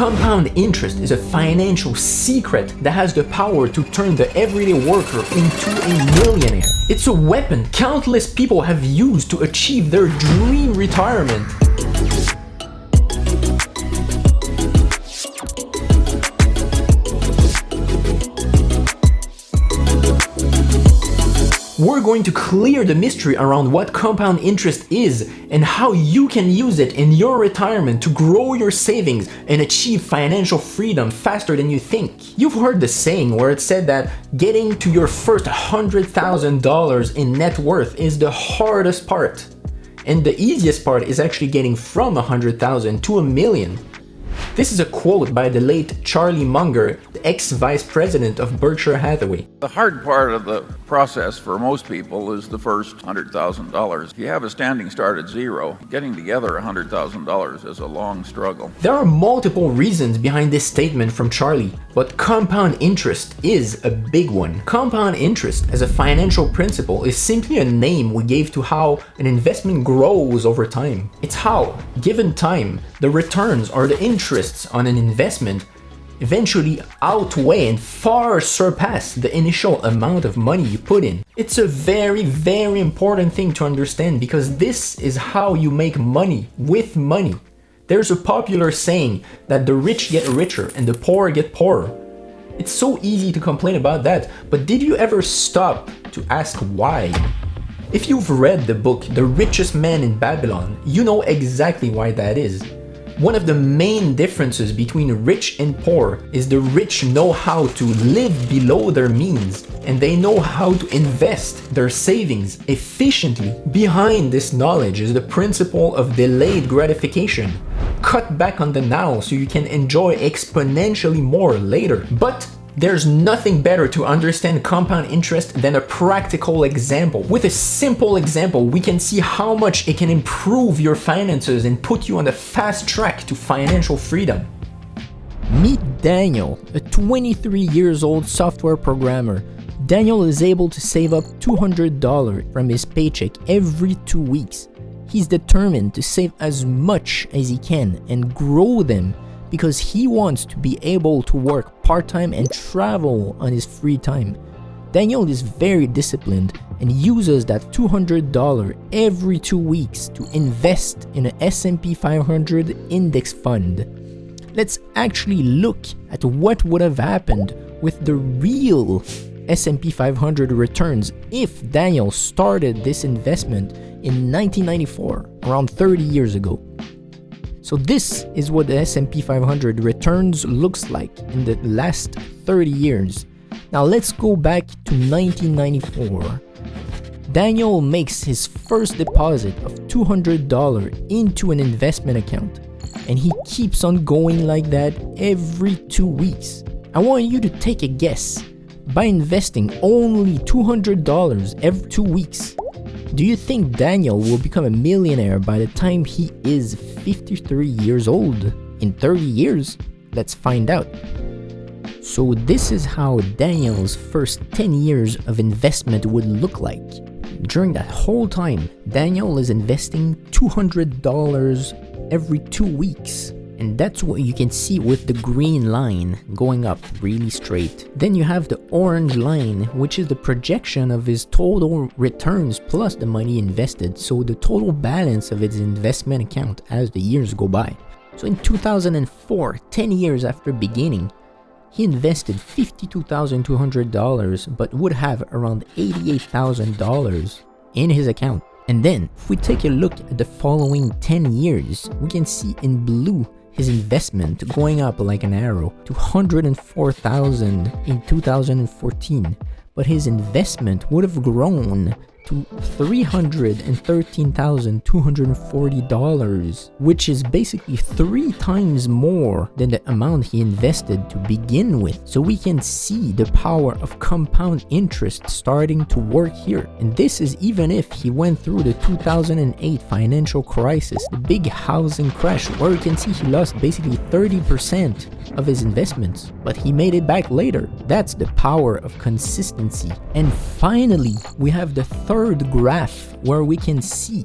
Compound interest is a financial secret that has the power to turn the everyday worker into a millionaire. It's a weapon countless people have used to achieve their dream retirement. We're going to clear the mystery around what compound interest is and how you can use it in your retirement to grow your savings and achieve financial freedom faster than you think. You've heard the saying where it said that getting to your first $100,000 in net worth is the hardest part. And the easiest part is actually getting from 100,000 to a million. This is a quote by the late Charlie Mungerare, the ex-vice president of Berkshire Hathaway. The hard part of the process for most people is the first $100,000. If you have a standing start at zero, getting together $100,000 is a long struggle. There are multiple reasons behind this statement from Charlie, but compound interest is a big one. Compound interest as a financial principle is simply a name we gave to how an investment grows over time. It's how, given time, the returns or the interests on an investment eventually outweigh and far surpass the initial amount of money you put in. It's a very, very important thing to understand because this is how you make money with money. There's a popular saying that the rich get richer and the poor get poorer. It's so easy to complain about that, but did you ever stop to ask why? If you've read the book The Richest Man in Babylon, you know exactly why that is. One of the main differences between rich and poor is the rich know how to live below their means and they know how to invest their savings efficiently. Behind this knowledge is the principle of delayed gratification. Cut back on the now so you can enjoy exponentially more later. But there's nothing better to understand compound interest than a practical example. With a simple example, we can see how much it can improve your finances and put you on the fast track to financial freedom. Meet Daniel, a 23 years old software programmer. Daniel is able to save up $200 from his paycheck every 2 weeks. He's determined to save as much as he can and grow them because he wants to be able to work part-time and travel on his free time. Daniel is very disciplined and uses that $200 every 2 weeks to invest in an S&P 500 index fund. Let's actually look at what would have happened with the real S&P 500 returns if Daniel started this investment in 1994, around 30 years ago. So this is what the S&P 500 returns looks like in the last 30 years. Now let's go back to 1994. Daniel makes his first deposit of $200 into an investment account, and he keeps on going like that every 2 weeks. I want you to take a guess. By investing only $200 every 2 weeks, do you think Daniel will become a millionaire by the time he is 53 years old? In 30 years? Let's find out. So this is how Daniel's first 10 years of investment would look like. During that whole time, Daniel is investing $200 every 2 weeks. And that's what you can see with the green line going up really straight. Then you have the orange line, which is the projection of his total returns plus the money invested. So the total balance of his investment account as the years go by. So in 2004, 10 years after beginning, he invested $52,200 but would have around $88,000 in his account. And then if we take a look at the following 10 years, we can see in blue his investment going up like an arrow to $104,000 in 2014, but his investment would have grown to $313,240, which is basically 3 times more than the amount he invested to begin with. So we can see the power of compound interest starting to work here. And this is even if he went through the 2008 financial crisis, the big housing crash, where you can see he lost basically 30% of his investments, but he made it back later. That's the power of consistency. And finally, we have the third graph where we can see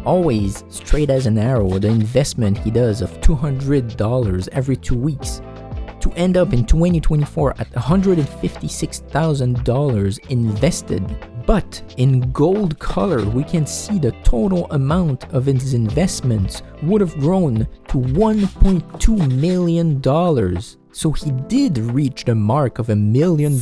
always straight as an arrow the investment he does of $200 every 2 weeks, to end up in 2024 at $156,000 invested. But in gold color, we can see the total amount of his investments would have grown to $1.2 million. So he did reach the mark of $1 million,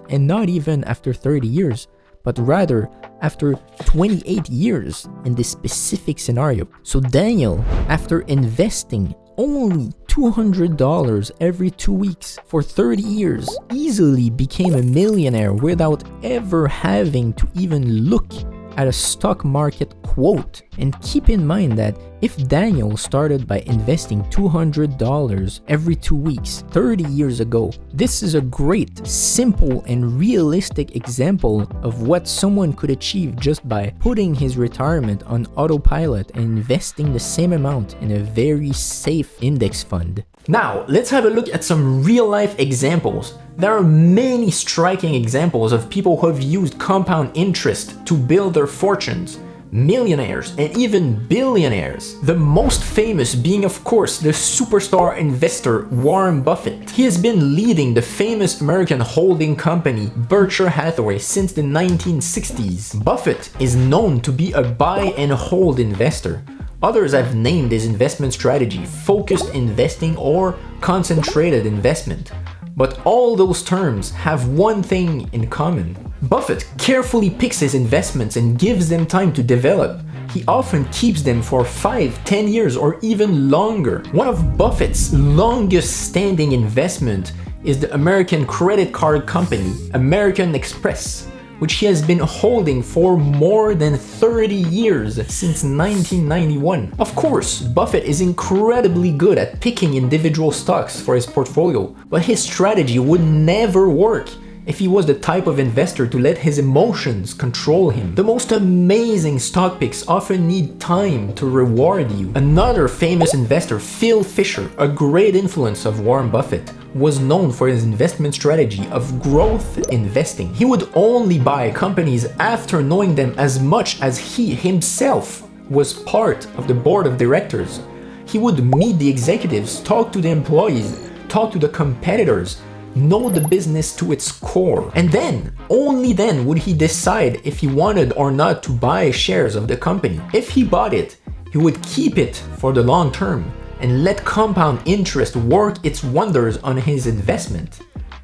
and not even after 30 years, but rather after 28 years in this specific scenario. So Daniel, after investing only $200 every 2 weeks for 30 years, easily became a millionaire without ever having to even look at a stock market quote. And keep in mind that if Daniel started by investing $200 every 2 weeks 30 years ago, this is a great, simple, and realistic example of what someone could achieve just by putting his retirement on autopilot and investing the same amount in a very safe index fund. Now, let's have a look at some real-life examples. There are many striking examples of people who have used compound interest to build their fortunes. Millionaires and even billionaires. The most famous being, of course, the superstar investor Warren Buffett. He has been leading the famous American holding company Berkshire Hathaway since the 1960s. Buffett is known to be a buy and hold investor. Others have named his investment strategy focused investing or concentrated investment. But all those terms have one thing in common. Buffett carefully picks his investments and gives them time to develop. He often keeps them for 5, 10 years or even longer. One of Buffett's longest standing investment is the American credit card company, American Express, which he has been holding for more than 30 years, since 1991. Of course, Buffett is incredibly good at picking individual stocks for his portfolio, but his strategy would never work if he was the type of investor to let his emotions control him. The most amazing stock picks often need time to reward you. Another famous investor, Phil Fisher, a great influence of Warren Buffett, was known for his investment strategy of growth investing. He would only buy companies after knowing them as much as he himself was part of the board of directors. He would meet the executives, talk to the employees, talk to the competitors, know the business to its core. And then, only then, would he decide if he wanted or not to buy shares of the company. If he bought it, he would keep it for the long term and let compound interest work its wonders on his investment.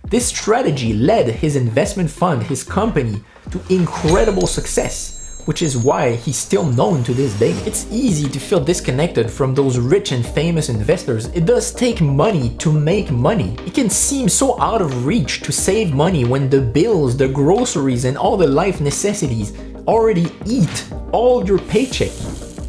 This strategy led his investment fund, his company, to incredible success, which is why he's still known to this day. It's easy to feel disconnected from those rich and famous investors. It does take money to make money. It can seem so out of reach to save money when the bills, the groceries, and all the life necessities already eat all your paycheck.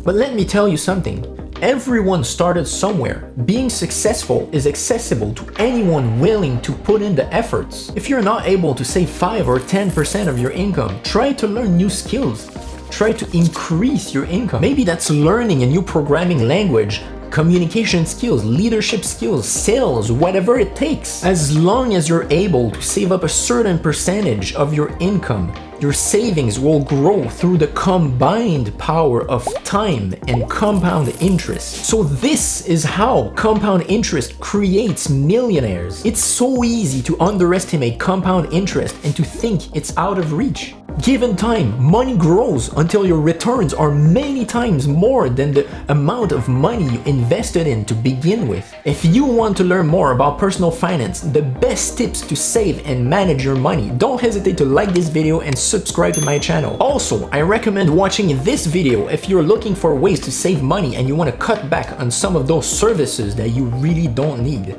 But let me tell you something. Everyone started somewhere. Being successful is accessible to anyone willing to put in the efforts. If you're not able to save 5 or 10% of your income, try to learn new skills. Try to increase your income. Maybe that's learning a new programming language, communication skills, leadership skills, sales, whatever it takes. As long as you're able to save up a certain percentage of your income, your savings will grow through the combined power of time and compound interest. So this is how compound interest creates millionaires. It's so easy to underestimate compound interest and to think it's out of reach. Given time, money grows until your returns are many times more than the amount of money you invested in to begin with. If you want to learn more about personal finance, the best tips to save and manage your money, don't hesitate to like this video and subscribe to my channel. Also, I recommend watching this video if you're looking for ways to save money and you want to cut back on some of those services that you really don't need.